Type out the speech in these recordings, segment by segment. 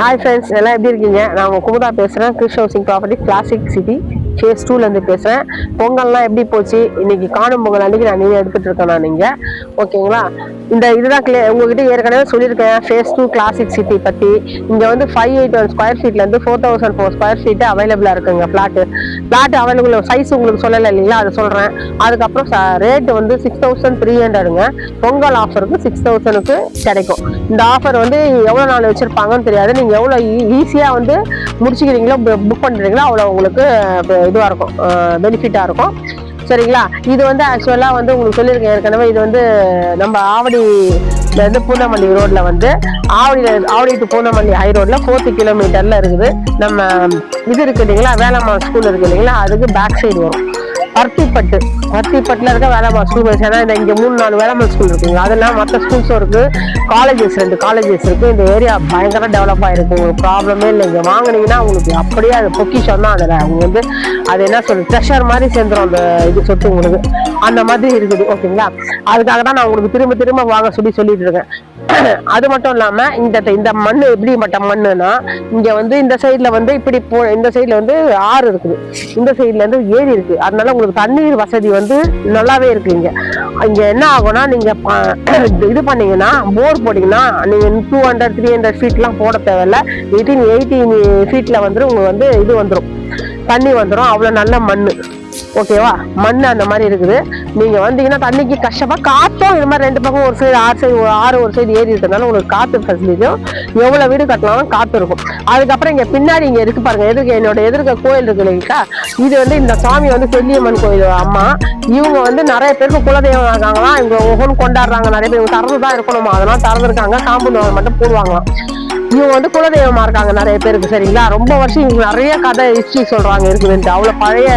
Hi friends, எல்லாம் எப்படி இருக்கீங்க? நான் உங்கள் குமுதா பேசுகிறேன். Chris housing property classic city phase 2லேருந்து பேசுகிறேன். பொங்கல்லாம் எப்படி போச்சு? இன்னைக்கு காணும் பொங்கல் அன்றைக்கி நான் நீங்கள் எடுத்துகிட்டு இருக்கேன். நான் நீங்கள் ஓகேங்களா? இந்த இதுதான் உங்ககிட்ட ஏற்கனவே சொல்லியிருக்கேன் ஃபேஸ் 2 கிளாசிக் சிட்டி பற்றி. இங்கே வந்து 581 ஸ்கொயர் ஃபீட்லேருந்து 4004 ஸ்கொயர் ஃபீட்டு அவைலபிளாக இருக்குங்க. ஃப்ளாட்டு அவைலபிள் சைஸ் உங்களுக்கு சொல்லலை இல்லைங்களா? அதை சொல்கிறேன். அதுக்கப்புறம் ரேட்டு வந்து 6300ங்க. பொங்கல் ஆஃபருக்கு 6000க்கு கிடைக்கும். இந்த ஆஃபர் வந்து எவ்வளோ நாள் வச்சுருப்பாங்கன்னு தெரியாது. நீங்கள் எவ்வளோ ஈஸியாக வந்து முடிச்சுக்கிறீங்களோ, புக் பண்ணுறீங்களோ அவ்வளோ உங்களுக்கு இதுவாக இருக்கும், பெனிஃபிட்டாக இருக்கும். சரிங்களா? இது வந்து ஆக்சுவலாக வந்து உங்களுக்கு சொல்லியிருக்கேன் ஏற்கனவே. இது வந்து நம்ம ஆவடியிலேருந்து பூந்தமல்லி ரோட்டில் வந்து ஆவடி டு பூந்தமல்லி ஹை ரோட்டில் 4 கிலோமீட்டரில் இருக்குது. நம்ம இது இருக்குது இல்லைங்களா, வேலம்மாள் ஸ்கூல் இருக்குது இல்லைங்களா, அதுக்கு பேக் சைடு வரும். பருத்திப்பட்டில் இருக்க வேலம்மாள் ஸ்கூல். ஏன்னா இங்கே 3-4 வேலம்மாள் ஸ்கூல் இருக்குங்க. அதெல்லாம் மற்ற ஸ்கூல்ஸும் இருக்குது. 2 காலேஜஸ் இருக்குது. இந்த ஏரியா பயங்கர டெவலப் ஆகிருக்கு. உங்களுக்கு ப்ராப்ளமே இல்லை. இங்கே வாங்கினீங்கன்னா உங்களுக்கு அப்படியே அது பொக்கிஷம் தான். அதில் அவங்க வந்து அது என்ன சொல்றது, ட்ரெஷர் மாதிரி சேர்ந்துடும் அந்த இது சொத்து உங்களுக்கு. அந்த மாதிரி இருக்குது. ஓகேங்களா? அதுக்காக தான் நான் உங்களுக்கு திரும்ப வாங்க சொல்லிட்டு இருக்கேன். அது மட்டும் இல்லாம இந்த மண் எப்படிப்பட்ட மண்ணுன்னா, இங்க வந்து இந்த சைட்ல வந்து இப்படி இந்த சைட்ல வந்து ஆறு இருக்குது, இந்த சைட்ல இருந்து ஏரி இருக்கு. அதனால உங்களுக்கு தண்ணீர் வசதி வந்து நல்லாவே இருக்கு. இங்க என்ன ஆகும்னா, நீங்க இது பண்ணீங்கன்னா, போர் போட்டீங்கன்னா நீங்க 200-300 ஃபீட்லாம் போட தேவையில்ல. 18 ஃபீட்ல வந்து உங்களுக்கு வந்து இது வந்துடும், தண்ணி வந்துடும். அவ்வளவு நல்ல மண்ணு. ஓகேவா? மண் அந்த மாதிரி இருக்குது. நீங்க வந்தீங்கன்னா தண்ணிக்கு கஷ்டமா, காத்தும் இது மாதிரி 2 பக்கம் ஒரு சைடு ஆறு ஒரு சைடு ஏறி இருக்கிறதுனால உங்களுக்கு காத்து ஃபெசிலிட்டியும், எவ்வளவு வீடு கட்டினாலும் காத்து இருக்கும். அதுக்கப்புறம் இங்க பின்னாடி இங்க இருக்கு பாருங்க, எதிர்க்க கோயில் இருக்கு இல்லைங்களா, இது வந்து இந்த சாமி வந்து செல்லியம்மன் கோயில் அம்மா. இவங்க வந்து நிறைய பேருக்கு குலதெய்வம் இருக்காங்களாம். இவங்க ஒவ்வொன்று கொண்டாடுறாங்க. நிறைய பேர் திறந்துதான் இருக்கணுமா, அதெல்லாம் திறந்துருக்காங்க. காம்பவுண்ட் மட்டும் போடுவாங்களாம். இவங்க வந்து குலதெய்வமா இருக்காங்க நிறைய பேருக்கு. சரிங்களா? ரொம்ப வருஷம் இவங்க நிறைய கதை ஹிஸ்டரி சொல்றாங்க இருக்குதுன்ட்டு. அவ்வளவு பழைய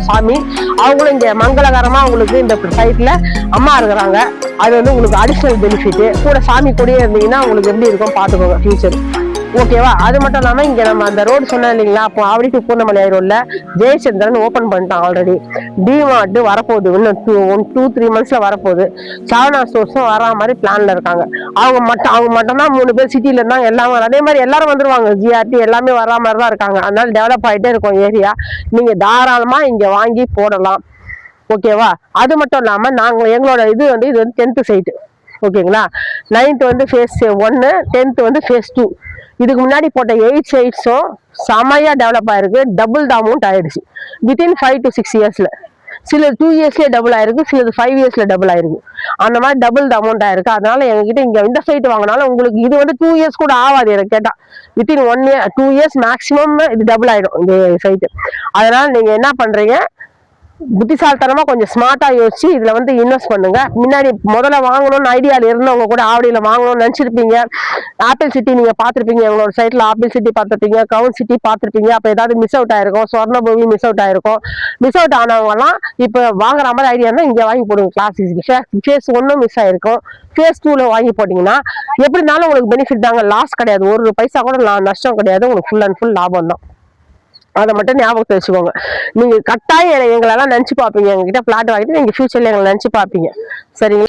சாமி. அவங்களும் இங்க மங்களகரமா உங்களுக்கு இந்த சைட்ல அம்மா இருக்கிறாங்க. அது வந்து உங்களுக்கு அடிஷனல் பெனிஃபிட். கூட சாமி கூடயே இருந்தீங்கன்னா உங்களுக்கு எப்படி இருக்கும் பார்த்துக்கோங்க ஃபியூச்சர். ஓகேவா? அது மட்டும் இல்லாம இங்க நம்ம அந்த ரோடு சொன்னோம் இல்லைங்களா, அப்போ ஆவடி டு பூந்தமல்லி ரோட்ல ஜெயச்சந்திரன் ஓபன் பண்ணிட்டான் ஆல்ரெடி. டிமார்ட் வரப்போகுது, இன்னும் 2-3 மந்த்ஸ்ல வரப்போகுது. சாவனா ஸ்டோர்ஸும் வரா மாதிரி பிளான்ல இருக்காங்க. அவங்க மட்டும் தான் 3 பேர் சிட்டில இருந்தாங்க. எல்லாமே அதே மாதிரி எல்லாரும் வந்துருவாங்க. ஜிஆர்டி எல்லாமே வரா மாதிரி தான் இருக்காங்க. அதனால டெவலப் ஆகிட்டே இருக்கும் ஏரியா. நீங்க தாராளமா இங்க வாங்கி போடலாம். ஓகேவா? அது மட்டும் இல்லாம எங்களோட இது வந்து 10th சைட்டு. ஓகேங்களா? 9th வந்து ஃபேஸ் 1, 10th வந்து ஃபேஸ் 2. இதுக்கு முன்னாடி போட்ட 8 சைட்ஸும் செமையா டெவலப் ஆயிருக்கு. டபுள் த அமௌண்ட் ஆயிடுச்சு வித்தின் 5 to 6 இயர்ஸ்ல. சிலது 2 இயர்ஸ்லயே டபுள் ஆயிருக்கு, சிலது 5 இயர்ஸ்ல டபுள் ஆயிருக்கு. அந்த மாதிரி டபுள் த அமௌண்ட் ஆயிருக்கு. அதனால எங்ககிட்ட இங்க இந்த சைட் வாங்கினாலும் உங்களுக்கு இது வந்து 2 இயர்ஸ் கூட ஆகாது எனக்கு கேட்டா. வித்தின் 1 இயர் 2 இயர்ஸ் மேக்சிமம் இது டபுள் ஆயிடும் இந்த சைட்டு. அதனால நீங்க என்ன பண்றீங்க, புத்திசாலித்தனமா கொஞ்சம் ஸ்மார்ட்டா யோசிச்சு இதுல வந்து இன்வெஸ்ட் பண்ணுங்க. முன்னாடி முதல்ல வாங்கணும்னு ஐடியால இருந்தவங்க கூட ஆவடியில வாங்கணும்னு நினைச்சிருப்பீங்க. ஆப்பிள் சிட்டி நீங்க பாத்திருப்பீங்க, எங்களோட சைட்ல ஆப்பிள் சிட்டி பார்த்துருப்பீங்க, கவுன் சிட்டி பார்த்துருப்பீங்க. அப்ப ஏதாவது மிஸ் அவுட் ஆயிருக்கும், சொர்ணபூமி மிஸ் அவுட் ஆயிருக்கும். மிஸ் அவுட் ஆனவங்க எல்லாம் இப்ப வாங்குற மாதிரி ஐடியா இருந்தா இங்க வாங்கி போடுங்க. கிளாசிக் ஃபேஸ் 1 மிஸ் ஆயிருக்கும், ஃபேஸ் 2ல வாங்கி போட்டீங்கன்னா எப்படினாலும் உங்களுக்கு பெனிஃபிட் தாங்க. லாஸ் கிடையாது, ஒரு பைசா கூட நஷ்டம் கிடையாது. உங்களுக்கு ஃபுல் அண்ட் ஃபுல் லாபம் தான். அதை மட்டும் ஞாபகத்தை வச்சுக்கோங்க. நீங்க கட்டாயம் எங்களெல்லாம் நினைச்சு பார்ப்பீங்க. எங்ககிட்ட பிளாட் வாங்கிட்டு நீங்க ஃபியூச்சர்ல எங்களை நினைச்சு பார்ப்பீங்க. சரிங்களா?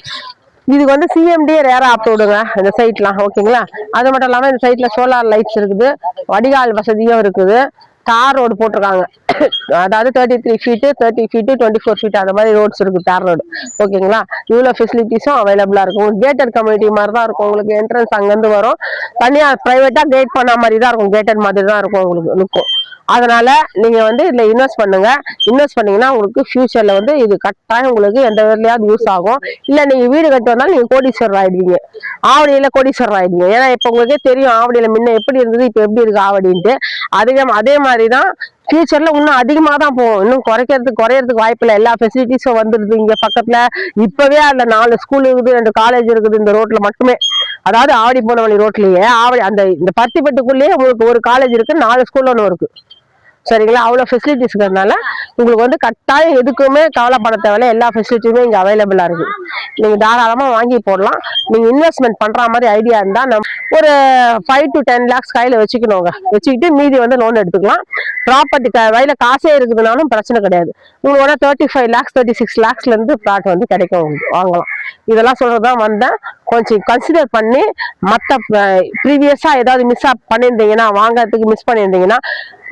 இதுக்கு வந்து சிஎம்டி ரேரா அப்லோடுங்க இந்த சைட்லாம். ஓகேங்களா? அது மட்டும் இல்லாம இந்த சைட்ல சோலார் லைட்ஸ் இருக்குது, வடிகால் வசதியும் இருக்குது, தார் ரோடு போட்டிருக்காங்க. அதாவது 33 ஃபீட்டு 30 ஃபீட்டு 24 ஃபீட் அந்த மாதிரி ரோட்ஸ் இருக்கு, தார் ரோடு. ஓகேங்களா? இவ்வளவு ஃபெசிலிட்டிஸும் அவைலபிளா இருக்கும். கேட்டட் கம்யூனிட்டி மாதிரி தான் இருக்கும். உங்களுக்கு என்ட்ரன்ஸ் அங்கிருந்து வரும். தனியா பிரைவேட்டா கேட் பண்ண மாதிரி தான் இருக்கும், கேட்டட் மாதிரி தான் இருக்கும் உங்களுக்கு லுக்கும். அதனால நீங்க வந்து இதுல இன்வெஸ்ட் பண்ணுங்க. இன்வெஸ்ட் பண்ணீங்கன்னா உங்களுக்கு ஃபியூச்சர்ல வந்து இது கட்டாயம் உங்களுக்கு எந்த விதத்துலயாவது யூஸ் ஆகும். இல்ல நீங்க வீடு கட்டு வந்தாலும் நீங்க கோடீஸ்வரர் ஆயிடுவீங்க, ஆவடியில கோடீஸ்வரர் ஆயிடுவீங்க. ஏன்னா இப்ப உங்களுக்கே தெரியும் ஆவடியில முன்ன எப்படி இருந்தது, இப்ப எப்படி இருக்கு ஆவடின்ட்டு. அதே மாதிரிதான் ஃபியூச்சர்ல இன்னும் அதிகமா தான் போகும். இன்னும் குறையறதுக்கு வாய்ப்பு இல்லை. எல்லா ஃபெசிலிட்டிஸும் வந்துருது இங்க பக்கத்துல. இப்பவே அதுல 4 ஸ்கூல் இருக்குது, 2 காலேஜ் இருக்குது இந்த ரோட்ல மட்டுமே. அதாவது ஆவடி பூந்தமல்லி ரோட்லயே இந்த பருத்திப்பட்டுக்குள்ளேயே உங்களுக்கு ஒரு காலேஜ் இருக்கு, 4 ஸ்கூல் ஒன்று இருக்கு. சரிங்களா? அவ்வளோ ஃபெசிலிட்டிஸ் இருக்கிறதுனால உங்களுக்கு வந்து கட்டாயம் எதுக்குமே கவலைப்பட தேவையில்ல. எல்லா ஃபெசிலிட்டியுமே இங்கே அவைலபிளாக இருக்குது. நீங்கள் தாராளமாக வாங்கி போடலாம். நீங்கள் இன்வெஸ்ட்மெண்ட் பண்ணுற மாதிரி ஐடியா இருந்தால் ஒரு 5 to 10 lakhs கையில் வச்சுக்கணுங்க. வச்சுக்கிட்டு மீதி வந்து லோன் எடுத்துக்கலாம். ப்ராப்பர்ட்டி கையில் காசே இருக்குதுனாலும் பிரச்சனை கிடையாது. உங்களோட 35 lakhs 36 lakhsலேருந்து பிளாட் வந்து கிடைக்கும், உங்களுக்கு வாங்கலாம். இதெல்லாம் சொல்கிறதான் வந்தேன். கொஞ்சம் கன்சிடர் பண்ணி மற்ற ப்ரீவியஸாக ஏதாவது மிஸ் பண்ணியிருந்தீங்கன்னா, வாங்கிறதுக்கு மிஸ் பண்ணியிருந்தீங்கன்னா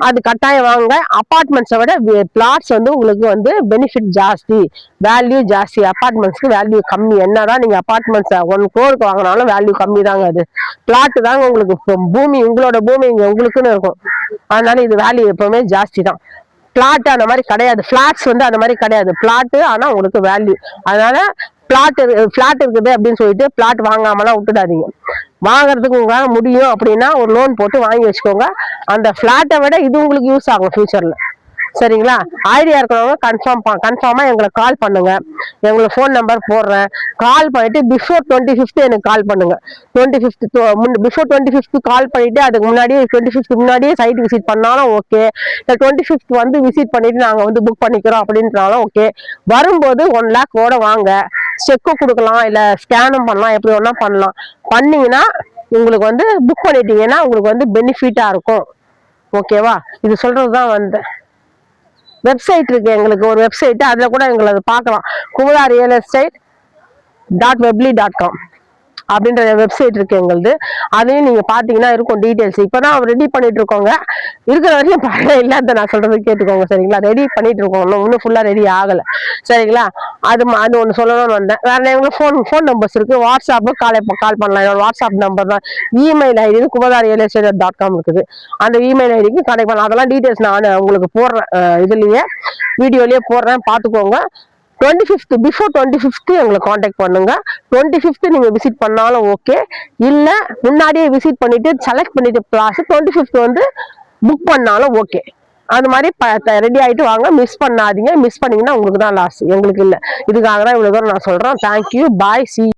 அது கட்டாயம் வாங்க. அப்பார்ட்மெண்ட்ஸை விட பிளாட்ஸ் வந்து உங்களுக்கு வந்து பெனிஃபிட் ஜாஸ்தி, வேல்யூ ஜாஸ்தி. அப்பார்ட்மெண்ட்ஸ்க்கு வேல்யூ கம்மி. என்னதான் நீங்க அப்பார்ட்மெண்ட்ஸ் 1 crore வாங்கினாலும் வேல்யூ கம்மி தாங்க. அது பிளாட் தாங்க உங்களுக்கு பூமி, உங்களோட பூமி இங்க உங்களுக்குன்னு இருக்கும். அதனால இது வேல்யூ எப்பவுமே ஜாஸ்தி தான். பிளாட் அந்த மாதிரி கிடையாது. பிளாட்ஸ் வந்து அந்த மாதிரி கிடையாது. பிளாட் ஆனா உங்களுக்கு வேல்யூ. அதனால பிளாட் இருக்குது அப்படின்னு சொல்லிட்டு பிளாட் வாங்காமலாம் விட்டுடாதீங்க. வாங்குறதுக்கு உங்களால முடியும் அப்படின்னா ஒரு லோன் போட்டு வாங்கி வச்சுக்கோங்க. அந்த பிளாட்டை விட இது உங்களுக்கு யூஸ் ஆகும் ஃபியூச்சர்ல. சரிங்களா? ஐடியா இருக்கிறவங்க கன்ஃபார்மா எங்களுக்கு கால் பண்ணுங்க. எங்களுக்கு ஃபோன் நம்பர் போடுறேன். கால் பண்ணிட்டு பிஃபோர் 25th எனக்கு கால் பண்ணுங்க. 25th பிஃபோர் 25th கால் பண்ணிட்டு அதுக்கு முன்னாடியே 25th முன்னாடியே சைட் விசிட் பண்ணாலும் ஓகே. இல்லை 25th வந்து விசிட் பண்ணிட்டு நாங்கள் வந்து புக் பண்ணிக்கிறோம் அப்படின்றாலும் ஓகே. வரும்போது 1 lakh ஓட வாங்க. செக்கு கொடுக்கலாம், இல்லை ஸ்கேனும் பண்ணலாம், எப்படி ஒன்றா பண்ணலாம். பண்ணீங்கன்னா உங்களுக்கு வந்து புக் பண்ணிட்டீங்கன்னா உங்களுக்கு வந்து பெனிஃபிட்டா இருக்கும். ஓகேவா? இது சொல்றதுதான் வந்தேன். வெப்சைட் இருக்கு, எங்களுக்கு ஒரு வெப்சைட், அதுல கூட எங்களை பார்க்கலாம். குமுதா ரியல் எஸ்டேட் .webly.com அப்படின்ற வெப்சைட் இருக்கு எங்களுது. அதையும் நீங்க பாத்தீங்கன்னா இருக்கும் டீடைல்ஸ். இப்பதான் ரெடி பண்ணிட்டு இருக்கோங்க. இருக்கிற வரையும் பழைய இல்லாத நான் சொல்றது கேட்டுக்கோங்க. சரிங்களா? ரெடி பண்ணிட்டு இருக்கோம், இன்னும் ஃபுல்லா ரெடி ஆகல. சரிங்களா? அது ஒண்ணு சொல்லணும்னு வந்தேன். வேற எங்களுக்கு ஃபோன் நம்பர்ஸ் இருக்கு. வாட்ஸ்அப்பு கால் பண்ணலாம். என்னோட வாட்ஸ்அப் நம்பர் தான். இமெயில் ஐடி kumadarialestate.com இருக்குது. அந்த இமெயில் ஐடிக்கு கனெக்ட் பண்ணலாம். அதெல்லாம் டீடைல்ஸ் நான் உங்களுக்கு போடுறேன், இதுலயே வீடியோலயே போடுறேன், பாத்துக்கோங்க. 25th பிஃபோர் 25th எங்களை காண்டாக்ட் பண்ணுங்க. 25th நீங்க விசிட் பண்ணாலும் ஓகே. இல்ல முன்னாடியே விசிட் பண்ணிட்டு செலக்ட் பண்ணிட்டு பிளாஸ் 25th வந்து புக் பண்ணாலும் ஓகே. அது மாதிரி ரெடி ஆயிட்டு வாங்க. மிஸ் பண்ணாதீங்க. மிஸ் பண்ணீங்கன்னா உங்களுக்கு தான் லாஸ், எங்களுக்கு இல்லை. இதுக்காக தான் இவ்வளவு தூரம் நான் சொல்றேன். தேங்க்யூ, பாய், சி.